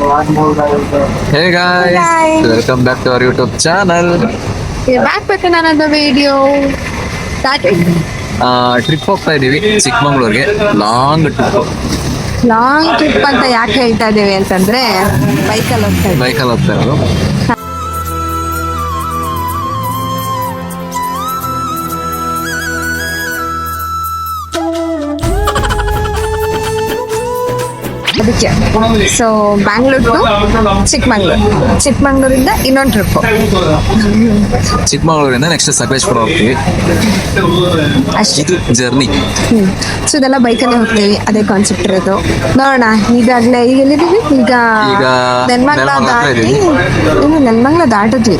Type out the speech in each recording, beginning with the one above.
Hey guys, Hi. welcome back to our YouTube channel. Back with another video. Starting. Trip ಹೋಗ್ತಾ ಇದೀವಿ ಚಿಕ್ಕಮಂಗ್ಳೂರ್ಗೆ. Long trip. Long trip ಅಂತ ಯಾಕೆ ಹೇಳ್ತಾ ಇದ್ದೀವಿ ಅಂತಂದ್ರೆ ಬೈಕಲ್ಲಿ ಹೋಗ್ತಾ ಇದ್ದೀವಿ. ಬೈಕಲ್ಲಿ ಹೋಗ್ತಾ ಇರೋದು. ಅದಕ್ಕೆ ಸೊ ಬ್ಯಾಂಗ್ಳೂರ್ ಟು ಚಿಕ್ಕಮಂಗ್ಳೂರಿಂದ ಇನ್ನೊಂದು ಟ್ರಿಪ್. ಚಿಕ್ಕಮಂಗ್ಳೂರಿಂದ ನೆಕ್ಸ್ಟ್ ಸಕಲೇಶ್ಪುರ ಹೋಗ್ತೀವಿ. ಅಷ್ಟೇ. ಇದು ಜರ್ನಿ. ಸೊ ಇದೆಲ್ಲ ಬೈಕಲ್ಲೇ ಹೋಗ್ತೀವಿ, ಅದೇ ಕಾನ್ಸೆಪ್ಟ್ ಇರೋದು. ನೋಡೋಣ ಈಗಾಗಲೇ ಈಗ ಎಲ್ಲಿದ್ದೀವಿ, ಈಗ ನೆನ್ಮಂಗ್ಲ ನೆಲಮಂಗಲ ದಾಟಿ ಇದೀವಿ. ಇನ್ನು ನೆನ್ಮಂಗ್ಲ ದಾಟಿದ್ವಿ.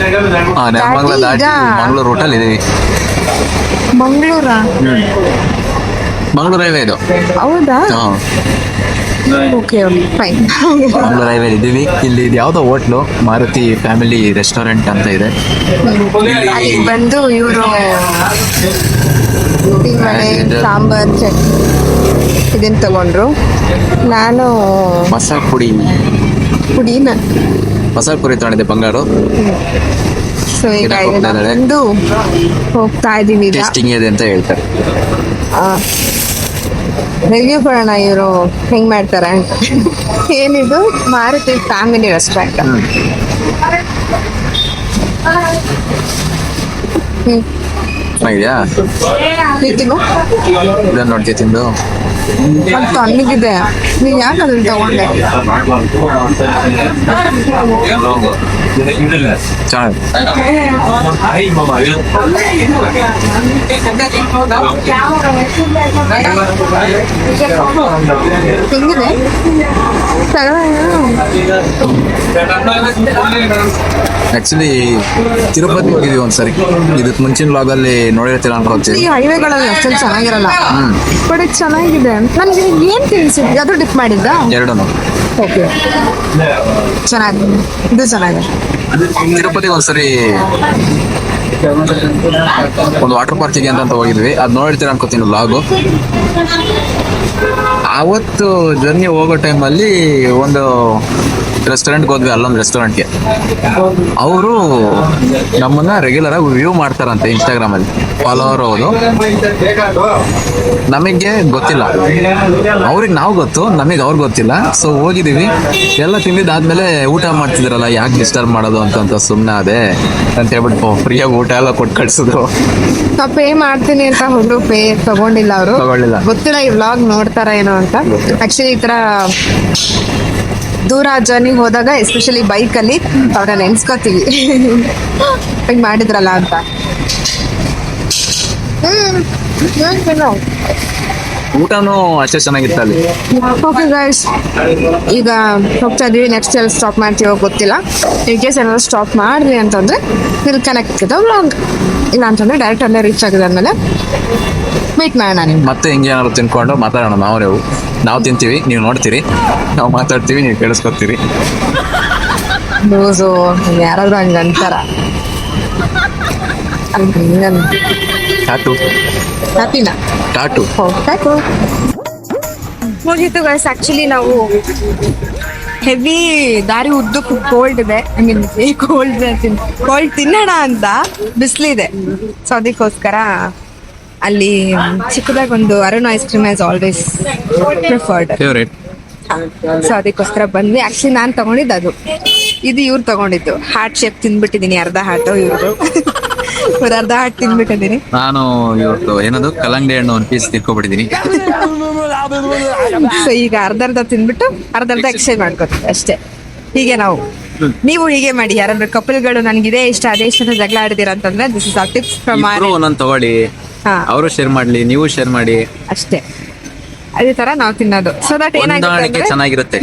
ನೆಲಮಂಗಲ ದಾಟಿ ಮಂಗಳೂರು ರೂಟಲ್ಲಿ ಇದೀವಿ. ಮಂಗಳೂರಾ? ಮಂಗಳೂರು ಹೈವೇ ಇದು. ಹೌದಾ? Okay fine. ಮಂಗಳೂರು ಹೈವೇ ಇದೀವಿ. ಇಲ್ಲಿ ಇದು ಯಾವ್ದೋ ಹೋಟ್ಲು, ಮಾರುತಿ ಫ್ಯಾಮಿಲಿ ರೆಸ್ಟೋರೆಂಟ್ ಅಂತ ಇದೆ. ಅಲ್ಲಿ ಬಂದು ಇವರು ವಡೆ ಸಾಂಬಾರ್ ಚಟ್ನಿ ಇದನ್ನ ತಗೊಂಡ್ರು. ನಾನು ಮಸಾಲ ಪುಡಿ ತಗೊಂಡಿದ್ದೆ ಬಂಗಾರು. ಸೊ ಈಗ ಬಂದು ಹೋಗ್ತಾ ಇದೀವಿ. ಈಗ ಟೇಸ್ಟಿಂಗ್ ಇದೆ ಅಂತ ಹೇಳ್ತಾರೆ. ರಿವ್ಯೂ ಕೊಡೋಣ ಇವರು ಹೆಂಗ್ ಮಾಡ್ತಾರೆ ಅಂತ. ಏನಿದು ಮಾರುತಿ ಫ್ಯಾಮಿಲಿ ರೆಸ್ಟೋರೆಂಟ್. ಚೆನ್ನಾಗಿದ್ಯಾ? ತಿನ್ನು. ಇದನ್ನ ನೋಡ್ತೀಯ ತಿಂದು. ಅದು ತಣ್ಣಗಿದೆ. ನೀನು ಯಾಕೆ ಅದನ್ನ ತಗೊಂಡೆ? ಹೆಂಗಿದೆ? ಆಕ್ಚುಲಿ ತಿರುಪತಿ ಹೋಗಿದ್ವಿ ಒಂದ್ಸರಿ. ಇದಕ್ಕೆ ಮುಂಚಿನ ವ್ಲಾಗಲ್ಲಿ ನೋಡಿರ್ತೀರ ಅನ್ಕೋತೀವಿ. ಈ ಹೈವೇಗಳಲ್ಲಿ ಅಷ್ಟೊಂದು ಚೆನ್ನಾಗಿರಲ್ಲ, ಬಟ್ ಇದು ಚೆನ್ನಾಗಿದೆ. ನನಗೆ ಏನ್ ತಿನ್ಸಿದ್ವಿ? ಅದು ಡಿಪ್ ಮಾಡಿದ್ದ? ಎರಡೂ ಓಕೆ, ಚೆನ್ನಾಗಿದೆ. ಇದು ಚೆನ್ನಾಗಿದೆ. ತಿರುಪತಿಗೆ ಒಂದ್ಸರಿ ಒಂದು ವಾಟರ್ ಪಾರ್ಕಿಗೆ ಅಂತ ಹೋಗಿದ್ವಿ. ಅದ್ ನೋಡಿರ್ತೀರ ಅನ್ಕೋತೀನಿ ವ್ಲಾಗು. ಆವತ್ತು ಜರ್ನಿ ಹೋಗೋ ಟೈಮಲ್ಲಿ ಒಂದು ರೆಸ್ಟೋರೆಂಟ್ಗೆ ಹೋದ್ವಿ. ಅಲ್ಲೊಂದು ರೆಸ್ಟೋರೆಂಟ್ಗೆ ಅವರು ನಮ್ಮನ್ನ ರೆಗ್ಯುಲರ್ ಆಗಿ ವ್ಯೂ ಮಾಡ್ತಾರಂತೆ ಇನ್ಸ್ಟಾಗ್ರಾಮಲ್ಲಿ. ಫಾಲೋವರ್ ಅವರು. ನಮಗೆ ಗೊತ್ತಿಲ್ಲ, ಅವ್ರಿಗೆ ನಾವು ಗೊತ್ತು, ನಮಗೆ ಅವ್ರಿಗೆ ಗೊತ್ತಿಲ್ಲ. ಸೊ ಹೋಗಿದ್ದೀವಿ. ಎಲ್ಲ ತಿಂದಿದ್ದಾದ್ಮೇಲೆ ಊಟ ಮಾಡ್ತಿದ್ರಲ್ಲ, ಯಾಕೆ ಡಿಸ್ಟರ್ಬ್ ಮಾಡೋದು ಅಂತ ಸುಮ್ಮನೆ ಅದೇ ಅಂತ ಹೇಳ್ಬಿಟ್ಟು ಫ್ರೀಯಾಗಿ ಊಟ ಎಲ್ಲ ಕೊಟ್ಟು ಕಳ್ಸಿದ್ರು. ನಾವು ಪೇ ಮಾಡ್ತೀನಿ ಅಂತ ಹೊರಡು ಪೇ ತಗೊಂಡಿಲ್ಲ ಅವರು. ತಗೊಳ್ಳಿಲ್ಲ. ಗೊತ್ತಿಲ್ಲ ಈ ವ್ಲಾಗ್ ನೋಡ್ತಾರ ಏನೋ ಅಂತ. ಆಕ್ಚುಲಿ ಈ ತರ ದೂರ ಜರ್ನಿ ಹೋದಾಗ ಎಸ್ಪೆಷಲಿ ಬೈಕಲ್ಲಿ ಅವ್ರನ್ನ ನೆನ್ಸ್ಕೊತೀವಿ ಹಿಂಗ್ ಮಾಡಿದ್ರಲ್ಲ ಅಂತ. ಊಟನೂ ಅಷ್ಟೇ ಚೆನ್ನಾಗಿತ್ತು ಅಲ್ಲಿ. ಓಕೆ ಗೈಸ್, ಈಗ ಹೋಗ್ತಾ ಇದೀವಿ. ನೆಕ್ಸ್ಟ್ ಎಲ್ಲಿ ಸ್ಟಾಪ್ ಮಾಡ್ತೀವೋ ಗೊತ್ತಿಲ್ಲ. ಇನ್ ಕೇಸ್ ಏನಾದ್ರು ಸ್ಟಾಪ್ ಮಾಡಿದ್ವಿ ಅಂತಂದ್ರೆ ಇಲ್ಲಿ ಕನೆಕ್ಟ್ ಇದೆ ವ್ಲಾಗ್, ಇಲ್ಲ ಅಂತಂದ್ರೆ ಡೈರೆಕ್ಟ್ ಅಲ್ಲೇ ರೀಚ್ ಆಗಿದೆ ಅಂದಮೇಲೆ ವೇಟ್ ಮಾಡೋಣ. ನೀವು ಮತ್ತೆ ಹಿಂಗೆ ಏನಾದ್ರು ತಿನ್ಕೊಂಡು ಮಾತಾಡೋಣ. ನಾವು ತಿಂತೀವಿ, ನೀವು ನೋಡ್ತೀರಿ. ನಾವು ಮಾತಾಡ್ತೀವಿ, ನೀವು ಕೇಳಿಸ್ಕೊತೀರಿ. ಲೂಸು ಯಾರಾದ್ರೂ ಹಂಗೆ ಅಂತಾರ. ಟಾಟು ಹ್ಯಾಪಿನಾ? ಟಾಟು ಹೋಗ್ಬೇಕು. ಮುಗೀತು ಗೈಸ್. ಆಕ್ಚುಲಿ ನಾವು ಹೆವಿ ದಾರಿ ಉದ್ದಕ್ಕೂ ಕೋಲ್ಡ್ ಇದೆ. ಐ ಮೀನ್ ಕೋಲ್ಡ್ ತಿನ್ನೋಣ ಅಂತ ಬಿಸಿಲಿದೆ. ಸೊ ಅದಕ್ಕೋಸ್ಕರ ಅಲ್ಲಿ ಚಿಕ್ಕದಾಗ ಒಂದು Arun ice cream as always preferred. Favourite. So ಅದಕ್ಕೋಸ್ಕರ ಬಂದ್ವಿ. ಆಕ್ಚುಲಿ ನಾನು ತಗೊಂಡಿದ್ದು ಅದು, ಇದು ಇವ್ರು ತಗೊಂಡಿದ್ದು. ಹಾರ್ಟ್ ಶೇಪ್ ತಿಂದ್ಬಿಟ್ಟಿದ್ದೀನಿ. ಅರ್ಧ ಹಾರ್ಟು ಇವ್ರದ್ದು. ಒಂದು ಅರ್ಧ ಹಾರ್ಟ್ ತಿಂದ್ಬಿಟ್ಟಿದ್ದೀನಿ. ನಾನು ಇವತ್ತು ಏನದು ಕಲ್ಲಂಗಡಿ ಹಣ್ಣು ಒಂದು ಪೀಸ್ ತಿನ್ಕೊಬಿಟ್ಟಿದ್ದೀನಿ. ಸೊ ಈಗ ಅರ್ಧ ತಿಂದ್ಬಿಟ್ಟು ಅರ್ಧ ಎಕ್ಸ್ಚೇಂಜ್ ಮಾಡ್ಕೊತೀವಿ ಅಷ್ಟೇ. ಹೀಗೆ ನೀವು ಹೀಗೆ ಮಾಡಿ. ಯಾರಾದ್ರೂ ಕಪಲ್ಗಳು ನನಗಿದೆ ಇಷ್ಟ ಅದೇ ಇಷ್ಟ ಅಂತ ಜಗಳ ಆಡಿದಿರ ಅಂತಂದ್ರೆ ದಿಸ್ ಇಸ್ ಆ ಟಿಪ್ಸ್ ಫ್ರಮ್ ಒಂದೊಂದು ತಗೊಳ್ಳಿ. ಅವರು ಶೇರ್ ಮಾಡ್ಲಿ, ನೀವು ಶೇರ್ ಮಾಡಿ. ಅಷ್ಟೇ. ಅದೇ ತರ ನಾವು ತಿನ್ನೋದು. ಸೊ ದಟ್ ಹೊಂದಾಣಿಕೆ ಚೆನ್ನಾಗಿರುತ್ತೆ.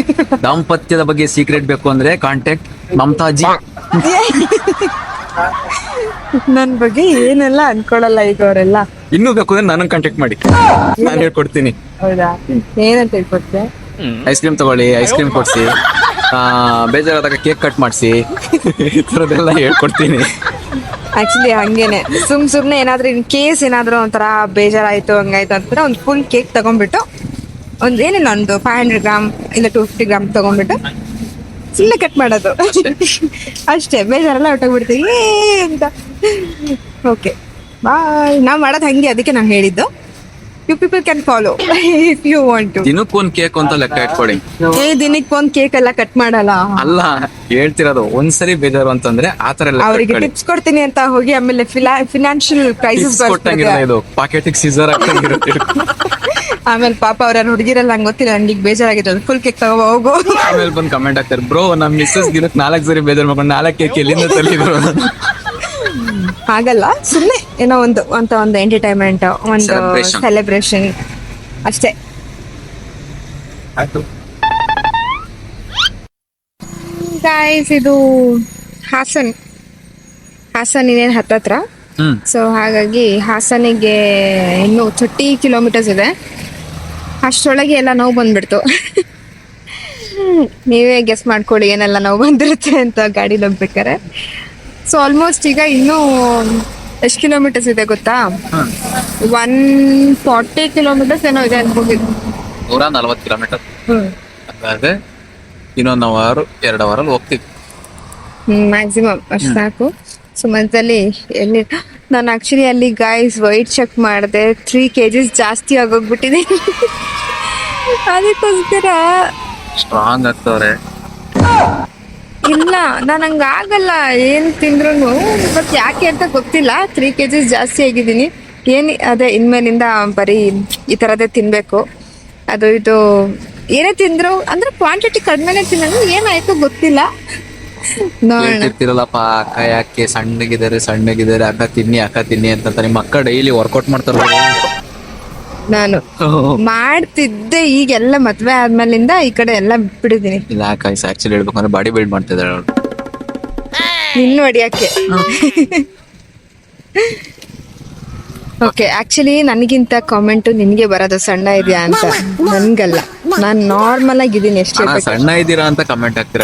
ದಾಂಪತ್ಯದ ಬಗ್ಗೆ ಸೀಕ್ರೆಟ್ ಬೇಕು ಅಂದ್ರೆ ಕಾಂಟ್ಯಾಕ್ಟ್ ಮಮತಾಜಿ. ನನ್ ಬಗ್ಗೆ ಏನೆಲ್ಲ ಅನ್ಕೊಳಲ್ಲ ಈಗ ಅವರೆಲ್ಲ. ಇನ್ನೂ ಬೇಕು ಅಂದ್ರೆ ನನಗೆ ಕಾಂಟ್ಯಾಕ್ಟ್ ಮಾಡಿ, ನಾನು ಹೇಳ್ಕೊಡ್ತೀನಿ. ಹೌದಾ? ಏನಂತ ಹೇಳ್ಕೊಡ್ತೆ? ಐಸ್ ಕ್ರೀಮ್ ತಗೊಳ್ಳಿ, ಐಸ್ ಕ್ರೀಮ್ ಕೊಡ್ಸಿ, ಬೇಜಾರಾದಾಗ ಕೇಕ್ ಕಟ್ ಮಾಡಿಸಿ, ಈ ಥರದ್ದೆಲ್ಲ ಹೇಳ್ಕೊಡ್ತೀನಿ. ಆಕ್ಚುಲಿ ಹಂಗೇನೆ ಸುಮ್ನೆ ಏನಾದ್ರೂ ಇನ್ ಕೇಸ್ ಏನಾದ್ರು ಒಂಥರ ಬೇಜಾರಾಯ್ತು ಹಂಗಾಯ್ತು ಅಂತಂದ್ರೆ ಒಂದು ಫುಲ್ ಕೇಕ್ ತಗೊಂಡ್ಬಿಟ್ಟು ಒಂದು ಏನೇನು ಒಂದು 500 ಗ್ರಾಮ್ ಇಲ್ಲ 250 ಗ್ರಾಮ್ ತಗೊಂಡ್ಬಿಟ್ಟು ಸುಮ್ಮನೆ ಕಟ್ ಮಾಡೋದು ಅಷ್ಟೇ. ಬೇಜಾರೆಲ್ಲ ಹೊಟ್ಟೋಗ್ಬಿಡ್ತೀವಿ ಅಂತ. Okay bye. ನಾವ್ ಮಾಡೋದು ಹಂಗೆ, ಅದಕ್ಕೆ ನಾನು ಹೇಳಿದ್ದು you people can follow if you want to. ದಿನಕ್ಕೊಂದ್ ಕೇಕ್ ಅಂತ ಲೆಕ್ಕ ಇಟ್ಕೊಳ್ಳಿ. ದಿನಕ್ಕೆ ಒಂದ್ ಕೇಕ್ ಎಲ್ಲ ಕಟ್ ಮಾಡಲ್ಲ. ಅಲ್ಲ ಹೇಳ್ತಿರೋದು, ಒಂದ್ಸರಿ ಬೇಜಾರು ಅಂತಂದ್ರೆ ಆತರ ಎಲ್ಲ ಅವರಿಗೆ ಟಿಪ್ಸ್ ಕೊಡ್ತೀನಿ ಅಂತ ಹೋಗಿ ಆಮೇಲೆ ಫಿನಾನ್ಷಿಯಲ್ ಕ್ರೈಸಿಸ್ ಕೊಟ್ಟಂಗಿಲ್ಲ, ಇದು ಪಾಕೆಟಿಗೆ ಸೀಸರ್ ಆಗ್ತಂಗಿರುತ್ತೆ. ಆಮೇಲೆ ಪಾಪ ಅವ್ರ ಹುಡುಗಿರಲ್ಲ, ನಂಗೆ ಗೊತ್ತಿಲ್ಲ, ನನಗೆ ಬೇಜಾರಾಗಿದೆ, ಫುಲ್ ಕೇಕ್ ತಗೋ ಹೋಗು. ಆಮೇಲೆ ಬಂದು ಕಮೆಂಟ್ ಆಗ್ತಾರೆ, ಬ್ರೋ ನಮ್ ಮಿಸ್ಸಸ್ ದಿನಕ್ಕೆ 4 ಸರಿ ಬೇಜಾರು ಮಾಡ್ಕೊಂಡು 4 ಕೇಕ್ ಎಲ್ಲಿಂದ ತಲ್ಲಿದ್ರು. ಹಾಗಲ್ಲ, ಸುಮ್ಮನೆ ಏನೋ ಒಂದು ಎಂಟರ್ಟೈನ್ಮೆಂಟ್, ಒಂದು ಸೆಲೆಬ್ರೇಷನ್ ಅಷ್ಟೇ. ಗೈಸ್, ಇದು ಹಾಸನ್ ಇನ್ನೇನು ಹತ್ತತ್ರ. ಸೊ ಹಾಗಾಗಿ ಹಾಸನಿಗೆ ಇನ್ನು 30 ಕಿಲೋಮೀಟರ್ಸ್ ಇದೆ. ಅಷ್ಟರೊಳಗೆ ಎಲ್ಲ ನೋವು ಬಂದ್ಬಿಡ್ತು. ನೀವೇ ಗೆಸ್ ಮಾಡ್ಕೊಳ್ಳಿ ಏನೆಲ್ಲ ನೋವು ಬಂದಿರುತ್ತೆ ಅಂತ ಗಾಡಿಲಿ ಹೋಗ್ಬೇಕಾರೆ. ಸೊ ಆಲ್ಮೋಸ್ಟ್ ಈಗ ಇನ್ನೂ ಎಷ್ಟು ಕಿಲೋಮೀಟರ್ಸ್ ಇದೆ ಗೊತ್ತಾ? 140 ಕಿಲೋಮೀಟರ್ಸ್ ಏನೋ ಇದೆ ಅನ್ಕೋಗಿದ್ದು. 140 ಕಿಲೋಮೀಟರ್. ಹಾಗಾದ್ರೆ ಇನ್ನೊಂದು 2 ಅವರಲ್ಲಿ ಹೋಗ್ತೀವಿ ಮ್ಯಾಕ್ಸಿಮಮ್, ಅಷ್ಟು ಸಾಕು. ಸೊ ಮಧ್ಯದಲ್ಲಿ ಎಲ್ಲಿ ನಾನು ಆಕ್ಚುಲಿ ಅಲ್ಲಿ ಗೈಸ್ ವೈಟ್ ಚೆಕ್ ಮಾಡಿದೆ, 3 kgs ಜಾಸ್ತಿ ಆಗೋಗ್ಬಿಟ್ಟಿದೆ. ಅದಕ್ಕೋಸ್ಕರ ಸ್ಟ್ರಾಂಗ್ ಆಗ್ತವ್ರೆ. ಇಲ್ಲ, ನಾನು ಹಂಗ ಆಗಲ್ಲ, ಏನ್ ತಿಂದ್ರು. ಬಟ್ ಯಾಕೆ ಅಂತ ಗೊತ್ತಿಲ್ಲ, 3 kgs ಜಾಸ್ತಿ ಆಗಿದ್ದೀನಿ. ಅದೇ ಇನ್ಮೇಲಿಂದ ಬರೀ ಈ ತರದೇ ತಿನ್ಬೇಕು. ಅದು ಇದು ಏನೇ ತಿಂದ್ರು ಅಂದ್ರೆ ಕ್ವಾಂಟಿಟಿ ಕಡಿಮೆನೆ ತಿನ್ನೋದು, ಏನಾಯ್ತು ಗೊತ್ತಿಲ್ಲ. ಹೇಳ್ತಿರ್ತಿರಲ್ಲಪ್ಪ, ಅಕ್ಕ ಯಾಕೆ ಸಣ್ಣಗಿದ್ದಾರೆ ಅಕ್ಕ ತಿನ್ನಿ ಅಂತ. ನಿಮ್ಮ ಅಕ್ಕ ಡೈಲಿ ವರ್ಕೌಟ್ ಮಾಡ್ತಾರ. ನಾನು ಮಾಡ್ತಿದ್ದೆ, ಈಗೆಲ್ಲ ಮದ್ವೆ ಆದ್ಮೇಲಿಂದ ಈ ಕಡೆ ಎಲ್ಲ ಬಿಟ್ಟಿದ್ದೀನಿ. ಇಲ್ಲ ಆಕ್ಚುಲಿ ಹೇಳ್ಬೇಕಂದ್ರೆ ಬಾಡಿ ಬಿಲ್ಡ್ ಮಾಡ್ತಿದ್ದಾಳೆ ಅವಳು. ಇನ್ನು ಹೊಡಿಯಕ್ಕೆ. ಓಕೆ, ಆಕ್ಚುಲಿ ನನಗಿಂತ ಕಾಮೆಂಟ್ ನಿನ್ಗೆ ಬರೋದು ಸಣ್ಣ ಇದೆಯಾ ಅಂತ. ನನ್ಗಲ್ಲ, ನಾನ್ ನಾರ್ಮಲ್ ಆಗಿದ್ದೀನಿ ಎಷ್ಟೇ. ಸಣ್ಣ ಇದ್ದೀರಾ ಅಂತ ಕಮೆಂಟ್ ಹಾಕ್ತೀರ.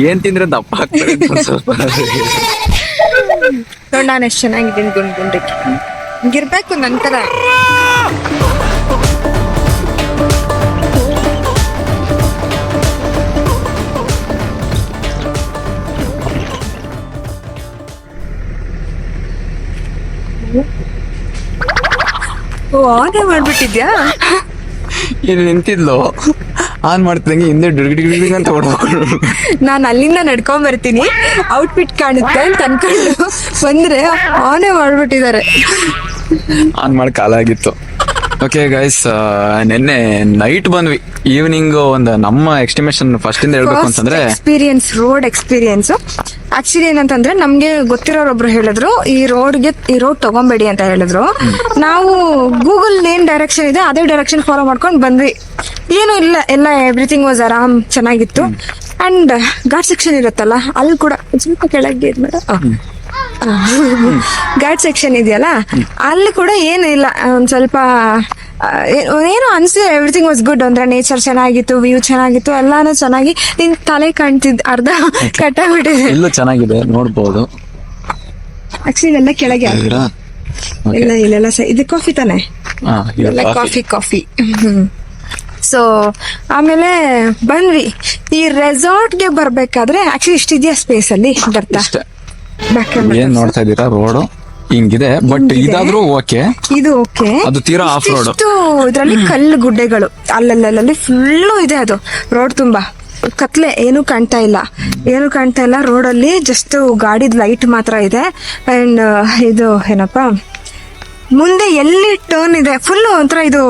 ಏನ್ ತಿಂದ್ರೆ ದಪ್ಪ ಆಗ್ತಾರೆ ಸ್ವಲ್ಪ. ನೋಡಿ ನಾನು ಎಷ್ಟು ಚೆನ್ನಾಗಿದ್ದೀನಿ, ಗುಂಡ್ರಿಗೆ ಹಿಂಗಿರ್ಬೇಕು ನನ್ ತರ. ಆನೇ ಮಾಡ್ಬಿಟ್ಟಿದ್ಯಾ? ಇಲ್ಲಿ ನಿಂತಿದ್ಲು, ಆನ್ ಮಾಡ್ತಿದಂಗೆ ಹಿಂದೆ ಡಿಗ್ ಅಂತ ಹೊಡ್ಕೊಂಡು. ನಾನು ಅಲ್ಲಿಂದ ನಡ್ಕೊಂಡ್ ಬರ್ತೀನಿ, ಔಟ್ಫಿಟ್ ಕಾಣುತ್ತೆ ಅಂತ ಅನ್ಕೊಂಡು ಬಂದ್ರೆ ಆನೇ ಮಾಡ್ಬಿಟ್ಟಿದ್ದಾರೆ. ಆನ್ ಮಾಡಿ ಕಾಲ ಆಗಿತ್ತು. ಓಕೆ ಗೈಸ್, ನಿನ್ನೆ ನೈಟ್ ಬಂದ್ವಿ. ಈವ್ನಿಂಗ್ ಒಂದು ನಮ್ಮ ಎಸ್ಟಿಮೇಷನ್ ಫಸ್ಟ್ ಇಂದ ಹೇಳ್ಬೇಕು ಅಂತಂದ್ರೆ ರೋಡ್ ಎಕ್ಸ್ಪೀರಿಯನ್ಸ್. ಆಕ್ಚುಲಿ ಏನಂತಂದ್ರೆ ನಮ್ಗೆ ಗೊತ್ತಿರೋರೊಬ್ರು ಹೇಳಿದ್ರು, ಈ ರೋಡ್ ತಗೊಂಬೇಡಿ ಅಂತ ಹೇಳಿದ್ರು. ನಾವು ಗೂಗಲ್ ಏನ್ ಡೈರೆಕ್ಷನ್ ಇದೆ ಅದೇ ಡೈರೆಕ್ಷನ್ ಫಾಲೋ ಮಾಡ್ಕೊಂಡು ಬಂದ್ವಿ. ಏನು ಇಲ್ಲ, ಎಲ್ಲ ಎವ್ರಿಥಿಂಗ್ ವಾಸ್ ಆರಾಮ್, ಚೆನ್ನಾಗಿತ್ತು. ಅಂಡ್ ಘಾಟ್ ಸೆಕ್ಷನ್ ಇರುತ್ತಲ್ಲ, ಅಲ್ಲಿ ಕೂಡ ಸ್ವಲ್ಪ ಕೆಳಗೆ ಘಾಟ್ ಸೆಕ್ಷನ್ ಇದೆಯಲ್ಲ, ಅಲ್ಲಿ ಕೂಡ ಏನು ಇಲ್ಲ, ಒಂದ್ ಸ್ವಲ್ಪ ಏನೋ ಅನ್ಸಿದೆ. Everything was good. ಅಂದ್ರೆ ನೇಚರ್ ಚೆನ್ನಾಗಿತ್ತು, ವ್ಯೂ ಚೆನ್ನಾಗಿತ್ತು, ಎಲ್ಲಾನು ಚೆನ್ನಾಗಿ. ನಿನ್ ತಲೆ ಕಾಣ್ತಿದ್ ಅರ್ಧ ಕಟ್ಟಾಗ್ಬಿಟ್ಟಿದೆ. ಇಲ್ಲೂ ಚೆನ್ನಾಗಿದೆ, ನೋಡ್ಬೋದು. ಆಕ್ಚುಲಿ ಎಲ್ಲ ಕೆಳಗೆ ಇಲ್ಲೆಲ್ಲ ಇದು ಕಾಫಿ ತಾನೆ, ಎಲ್ಲ ಕಾಫಿ. ಸೊ ಆಮೇಲೆ ಬಂದ್ವಿ. ಈ ರೆಸಾರ್ಟ್ಗೆ ಬರ್ಬೇಕಾದ್ರೆ ಆಕ್ಚುಲಿ ಇಷ್ಟಿದ್ಯಾ ಸ್ಪೇಸ್ ಅಲ್ಲಿ ಬರ್ತಾ ಏನ್ ನೋಡ್ತಾ ಇದೀರಾ, ರೋಡ್ ಹಿಂಗಿದೆ. ಬಟ್ ಇದಾದ್ರೂ ಓಕೆ, ಇದು ಓಕೆ. ಅದು ತೀರಾ ಆಫ್ ರೋಡ್. ಇದ್ರಲ್ಲಿ ಕಲ್ಲು ಗುಡ್ಡೆಗಳು ಅಲ್ಲಲ್ಲಿ ಫುಲ್ಲು ಇದೆ. ಅದು ರೋಡ್ ತುಂಬಾ ಕತ್ಲೆ, ಏನು ಕಾಣ್ತಾ ಇಲ್ಲ ರೋಡ್ ಅಲ್ಲಿ. ಜಸ್ಟ್ ಗಾಡಿದ್ ಲೈಟ್ ಮಾತ್ರ ಇದೆ. ಅಂಡ್ ಇದು ಏನಪ್ಪಾ, ಮುಂದೆ ಎಲ್ಲಿ ಟರ್ನ್ ಇದೆ ಫುಲ್ ಒಂಥರ ಇದು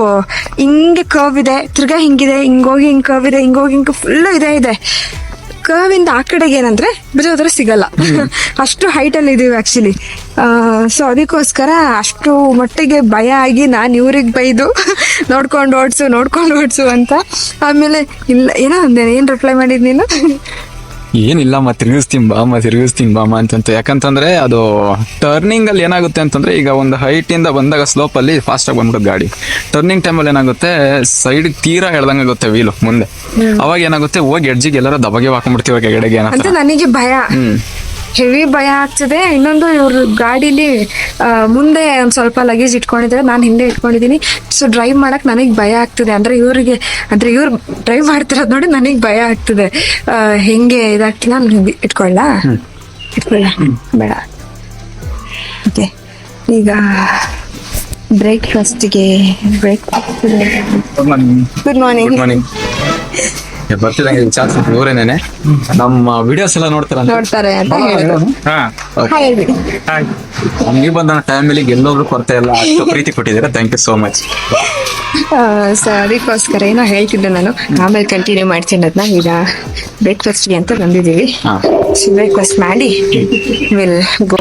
ಹಿಂಗೆ ಕರ್ವ್ ಇದೆ, ತಿರ್ಗಾ ಹಿಂಗಿದೆ, ಹಿಂಗೋಗಿ ಹಿಂಗ್ ಕರ್ವ್ ಇದೆ, ಹಿಂಗೋಗಿ ಹಿಂಗ್ ಫುಲ್ಲು ಇದೆ. ಕರ್ವಿಂದ ಆ ಕಡೆಗೆ ಏನಂದ್ರೆ ಬಿಜೋದ್ರ ಸಿಗಲ್ಲ, ಅಷ್ಟು ಹೈಟ್ ಅಲ್ಲಿ ಇದೀವಿ ಆಕ್ಚುಲಿ. ಸೊ ಅದಕ್ಕೋಸ್ಕರ ಅಷ್ಟು ಮಟ್ಟಿಗೆ ಭಯ ಆಗಿ ನಾನು ಇವ್ರಿಗೆ ಬೈದು ನೋಡ್ಕೊಂಡು ಓಡ್ಸು ಅಂತ. ಆಮೇಲೆ ಇಲ್ಲ ಏನೋ ಅಂದೆ, ಏನ್ ರಿಪ್ಲೈ ಮಾಡಿದ್ ನೀನು? ಏನಿಲ್ಲ, ತಿರುಗಿಸ್ತೀನಿ ಬಾಮ ಅಂತಂತ. ಯಾಕಂತಂದ್ರೆ ಅದು ಟರ್ನಿಂಗ್ ಅಲ್ಲಿ ಏನಾಗುತ್ತೆ ಅಂತಂದ್ರೆ, ಈಗ ಒಂದು ಹೈಟ್ ಇಂದ ಬಂದಾಗ ಸ್ಲೋಪ್ ಅಲ್ಲಿ ಫಾಸ್ಟ್ ಆಗಿ ಬಂದ್ಬಿಡುತ್ತೆ ಗಾಡಿ. ಟರ್ನಿಂಗ್ ಟೈಮ್ ಅಲ್ಲಿ ಏನಾಗುತ್ತೆ, ಸೈಡ್ ತೀರಾ ಹೇಳ್ದಂಗೆ ಆಗುತ್ತೆ ವೀಲು ಮುಂದೆ. ಅವಾಗ ಏನಾಗುತ್ತೆ, ಹೋಗಿ ಎಡ್ಜಿಗೆ ಎಲ್ಲರೂ ದಬಗೆ ಹಾಕೊಂಡ್ಬಿಡ್ತೀವಿ ಕೆಳಗಡೆ ಅಂತ ನನಗೆ ಭಯ. ಹೆವಿ ಭಯ ಆಗ್ತಿದೆ. ಇನ್ನೊಂದು ಇವ್ರ ಗಾಡೀಲಿ ಮುಂದೆ ಒಂದ್ ಸ್ವಲ್ಪ ಲಗೇಜ್ ಇಟ್ಕೊಂಡಿದ್ದಾರೆ, ನಾನು ಹಿಂದೆ ಇಟ್ಕೊಂಡಿದ್ದೀನಿ. ಸೊ ಡ್ರೈವ್ ಮಾಡಕ್ ನನಗೆ ಭಯ ಆಗ್ತಿದೆ. ಅಂದ್ರೆ ಇವ್ರಿಗೆ ಇವ್ರು ಡ್ರೈವ್ ಮಾಡ್ತಿರೋದು ನೋಡಿ ನನಗೆ ಭಯ ಆಗ್ತಿದೆ. ಹೆಂಗೆ ಇದಾಗ್ತಿಲ್ಲ, ನಾನು ಇಟ್ಕೊಳ್ಳ ಬೇಡ. ಓಕೆ, ಈಗ ಬ್ರೇಕ್ಫಾಸ್ಟ್ಗೆ ಗುಡ್ ಮಾರ್ನಿಂಗ್. ಬರ್ತಿದಂಗೆ ಇವರೇನೇನೆ ನಮ್ಮ ವಿಡಿಯೋಸ್ ಎಲ್ಲ ನೋಡ್ತಾರೆ ಅಂತ ಹೇಳ್ಬಿಡಿ. ನಮ್ಗೆ ಬಂದ ಫ್ಯಾಮಿಲಿ ಎಲ್ಲೋದ್ರು ಕೊರತೆ ಇಲ್ಲ, ಅಷ್ಟು ಪ್ರೀತಿ ಕೊಟ್ಟಿದ್ದೀರಾ. Thank you so much. So ಅದಕ್ಕೋಸ್ಕರ ಏನೋ ಹೇಳ್ತಿದ್ದೆ ನಾನು, ಆಮೇಲೆ ಕಂಟಿನ್ಯೂ ಮಾಡ್ತೀನಿ ಅದನ್ನ. ಈಗ ಬ್ರೇಕ್ಫಾಸ್ಟ್ಗೆ ಅಂತ ಬಂದಿದ್ದೀವಿ. ಬ್ರೇಕ್ಫಾಸ್ಟ್ ಮಾಡಿ ವಿಲ್ ಗೋ.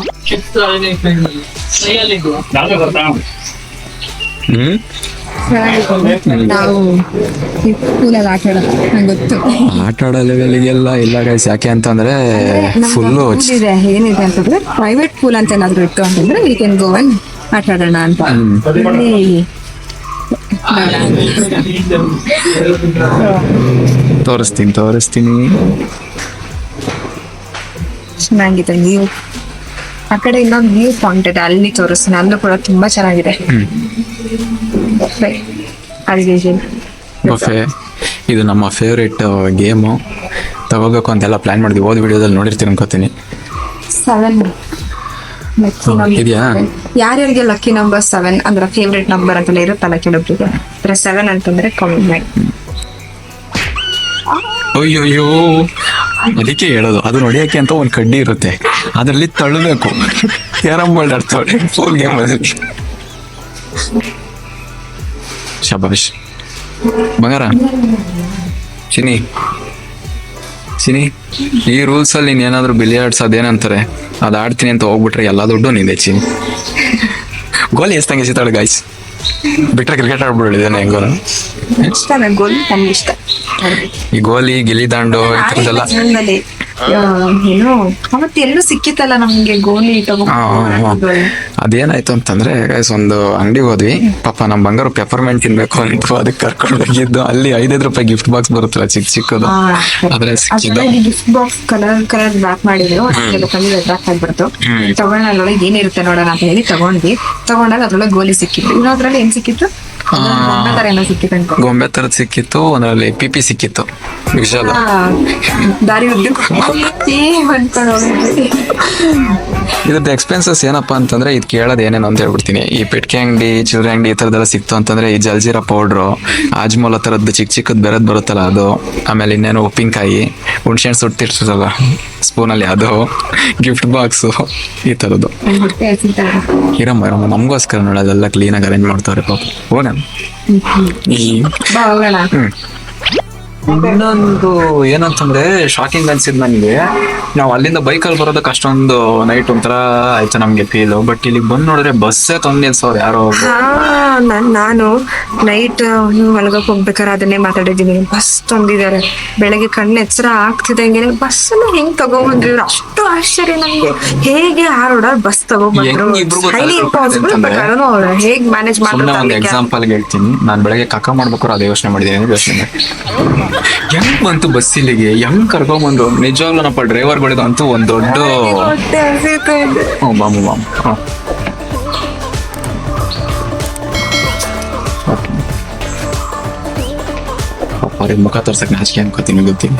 ನಾವು ಸ್ಕೂಲಲ್ಲಿ ಆಟ ಆಡೋದು ನಂಗೆ ಗೊತ್ತು. ಆಟ ಆಡೋ ಲೆವೆಲ್ಗೆಲ್ಲ ಇಲ್ಲ ಗೈಸ್. ಯಾಕೆ ಅಂತಂದ್ರೆ ಫುಲ್ಲು ಇದೆ. ಏನಿದೆ ಅಂತಂದ್ರೆ ಪ್ರೈವೇಟ್ ಪೂಲ್ ಅಂತ ಏನಾದ್ರು ಇತ್ತು ಅಂತಂದ್ರೆ ವಿ ಕ್ಯಾನ್ ಗೋ ಅಂಡ್ ಆಟ ಆಡೋಣ ಅಂತ. ತೋರಿಸ್ತೀನಿ. ಚೆನ್ನಾಗಿದೆ ವ್ಯೂ. ಆ ಕಡೆ ಇನ್ನೊಂದು ವ್ಯೂ ಪಾಯಿಂಟ್ ಇದೆ, ಅಲ್ಲಿ ತೋರಿಸ್ತೀನಿ. ಅಲ್ಲೂ ಕೂಡ ತುಂಬಾ ಚೆನ್ನಾಗಿದೆ. ಓಕೆ, ಇದು ನಮ್ಮ ಫೇವ್ರೇಟ್ ಗೇಮು. ತಗೋಬೇಕು ಅಂತೆಲ್ಲ ಪ್ಲಾನ್ ಮಾಡಿದ್ವಿ. ಹೋದ ವಿಡಿಯೋದಲ್ಲಿ ನೋಡಿರ್ತೀನಿ ಅನ್ಕೋತೀನಿ. 7 ಇದೆಯಾ? ಯಾರ್ಯಾರಿಗೆ ಲಕ್ಕಿ ನಂಬರ್ 7 ಅಂದ್ರೆ ಫೇವ್ರೇಟ್ ನಂಬರ್ ಅಂತೆಲ್ಲ ಇರುತ್ತಲ್ಲ ಕೆಲವೊಬ್ರಿಗೆ. 7 ಅಂತಂದ್ರೆ ಕಾಮೆಂಟ್ ಮಾಡಿ. ಅಯ್ಯೋಯ್ಯೋ, ಅದಕ್ಕೆ ಹೇಳೋದು, ಅದು ಹೊಡಿಯೋಕೆ ಅಂತ ಒಂದು ಕಡ್ಡಿ ಇರುತ್ತೆ, ಅದರಲ್ಲಿ ತಳ್ಳಬೇಕು. ಕ್ಯಾರಮ್ ಬೋರ್ಡ್ ಆಡ್ತಾವೆ ಫೋನ್ ಗೇಮ್. ಶಬಾಷ್ ಬಂಗಾರ. ಚಿನಿ, ಈ ರೂಲ್ಸ್ ಅಲ್ಲಿ ನೀನೇನಾದ್ರೂ ಬಿಲಿಯರ್ಡ್ಸ್ ಅದೇನಂತಾರೆ ಅದು ಆಡ್ತೀನಿ ಅಂತ ಹೋಗ್ಬಿಟ್ರೆ ಎಲ್ಲ ದುಡ್ಡು ನಿಂದೆ. ಚಿನಿ ಗೋಲಿ ಎಷ್ಟಂಗೆ ಎಸಿತಾಳೆ ಗಾಯ್ಸ್. ಬಿಟ್ರೆ ಕ್ರಿಕೆಟ್ ಆಡ್ಬಿಡಿದ್ದೇನೆ ಹೆಂಗೋ. ಇಷ್ಟ ಗೋಲಿ, ನಮ್ಗೆ ಇಷ್ಟ. ಈ ಗೋಲಿ, ಗಿಲ್ಲಿ ದಾಂಡು ಈ ಥರದ್ದೆಲ್ಲ ಏನು ಅವತ್ತೆಲ್ಲೂ ಸಿಕ್ಕಿತ್ತಲ್ಲ ನಮ್ಗೆ ಗೋಲಿ ಅದೇನಾಯ್ತು ಅಂತಂದ್ರೆ ಗೈಸ್, ಒಂದು ಅಂಗಡಿಗೆ ಹೋದ್ವಿ. ಪಾಪ ನಮ್ ಬಂಗಾರ ಪೆಪರ್ಮೆಂಟ್ ತಿನ್ಬೇಕು ಅಂತ ಅದಕ್ಕೆ ಕರ್ಕೊಂಡು ಹೋಗಿದ್ದು. ಅಲ್ಲಿ 5 ರೂಪಾಯಿ ಗಿಫ್ಟ್ ಬಾಕ್ಸ್ ಬರುತ್ತಲ್ಲ ಚಿಕ್ಕದು, ಅದ್ರ ಸಿಕ್ಕಿದ್ದು. ಗಿಫ್ಟ್ ಬಾಕ್ಸ್ ಕಲರ್ ಬ್ಯಾಕ್ ಮಾಡಿದ್ರು, ಬ್ಯಾಕ್ ಆಗ್ಬಿಡ್ತು. ತಗೊಂಡ ಅದ್ರೊಳಗೆ ಏನಿರುತ್ತೆ ನೋಡೋಣ ಅಂತ ಹೇಳಿ ತಗೊಂಡಾಗ ಅದ್ರೊಳಗೆ ಗೋಲಿ ಸಿಕ್ಕಿತ್ತು. ಇನ್ನೊಂದ್ರಲ್ಲಿ ಏನ್ ಸಿಕ್ಕಿತ್ತು? ಗೊಂಬೆ ತರದ್ ಸಿಕ್ಕಿತ್ತು, ಒಂದ್ರಲ್ಲಿ ಪಿಪಿ ಸಿಕ್ಕಿತ್ತು. ವಿಶಾಲ ದಾರಿ ಇದ್ರದ್ದು ಎಕ್ಸ್ಪೆನ್ಸಸ್ ಏನಪ್ಪಾ ಅಂತಂದ್ರೆ, ಇದು ಕೇಳೋದು ಏನೇನು ಅಂತ ಹೇಳ್ಬಿಡ್ತೀನಿ. ಈ ಪೆಟ್ಕೆ ಅಂಗಡಿ, ಚಿಲ್ಲರೆ ಅಂಗಡಿ ಈ ತರದೆಲ್ಲ ಸಿಕ್ತು ಅಂತಂದ್ರೆ ಈ ಜಲ್ಜೀರಾ ಪೌಡ್ರು, ಆಜ್ಮೋಲ ತರದ್ದು ಚಿಕ್ಕದ್ ಬೆರದ್ ಬರುತ್ತಲ್ಲ ಅದು, ಆಮೇಲೆ ಇನ್ನೇನು ಉಪ್ಪಿನಕಾಯಿ, ಹುಣ್ಸೆಹಣ್ಣು ಸುಟ್ಟಿರ್ತದಲ್ಲ ಸ್ಪೂನಲ್ಲಿ ಅದು, ಗಿಫ್ಟ್ ಬಾಕ್ಸು ಈ ತರದ್ದು. ಇರಮ್ಮ ನಮಗೋಸ್ಕರ ನೋಡೋದೆಲ್ಲ ಕ್ಲೀನಾಗಿ ಅರೇಂಜ್ ಮಾಡ್ತಾವ್ರೆ ಪಾಪ. ಹೋಗೋಣ. ಇನ್ನೊಂದು ಏನಂತಂದ್ರೆ ಶಾಕಿಂಗ್ ಅನ್ಸಿದ್ ನನಗೆ, ನಾವು ಅಲ್ಲಿಂದ ಬೈಕಲ್ಲಿ ಬರೋದಕ್ಕೆ ಅಷ್ಟೊಂದು ನೈಟ್ ಒಂಥರ ಆಯ್ತು ನಮ್ಗೆ ಫೀಲ್. ಬಟ್ ಇಲ್ಲಿ ಬಂದ್ ನೋಡಿದ್ರೆ ಬಸ್ಸೇ ತಂದು ನಿಲ್ಸೋರು ಯಾರೋ. ನಾನು ನೈಟ್ ಮಲಗಕ್ ಹೋಗ್ಬೇಕಾದ್ರೆ ಅದನ್ನೇ ಮಾತಾಡಿದ್ದೀನಿ. ಬಸ್ ತಂದಿದ್ದಾರೆ, ಬೆಳಗ್ಗೆ ಕಣ್ಣು ಎಚ್ಚರ ಆಗ್ತಿದಂಗೆ ಬಸ್ ಹೆಂಗ್ ತಗೊಂಡ್ಬಂದ್ರಿ ಇವ್ರು, ಅಷ್ಟು ಆಶ್ಚರ್ಯ ನಮ್ಗೆ. ಹೇಗೆ ಬಸ್ ತಗೊಂಡ್ಬಂದ್ರು, ಹೈಲಿ ಇಂಪಾಸಿಬಲ್. ಬಟ್ ಅದನ್ನು ಹೇಗ್ ಮ್ಯಾನೇಜ್ ಮಾಡಿದ್ರು. ಒಂದು ಎಕ್ಸಾಂಪಲ್ ಹೇಳ್ತೀನಿ, ನಾನು ಬೆಳಗ್ಗೆ ಕಕ್ಕ ಮಾಡ್ಬೇಕಾದ್ರೆ ಅದು ಯೋಚನೆ ಮಾಡಿದ್ದೀನಿ. ಹೆಂಗ್ ಬಂತು ಬಸ್ ಇಲ್ಲಿಗೆ, ಹೆಂಗ್ ಕರ್ಕೊಂಡ್ಬಂದು. ನಿಜವಾಗ್ಲೂ ನಮ್ಮ ಡ್ರೈವರ್ಗಳಿಗೂ ಅಂತೂ ಒಂದ್ ದೊಡ್ಡ ಬಾಂಬು. ಅವ್ರಿಗೆ ಮುಖ ತೋರ್ಸಕ್ ನಾಚಿಕೆ ಅನ್ಕೋತೀನಿ ಗೊತ್ತೀನಿ.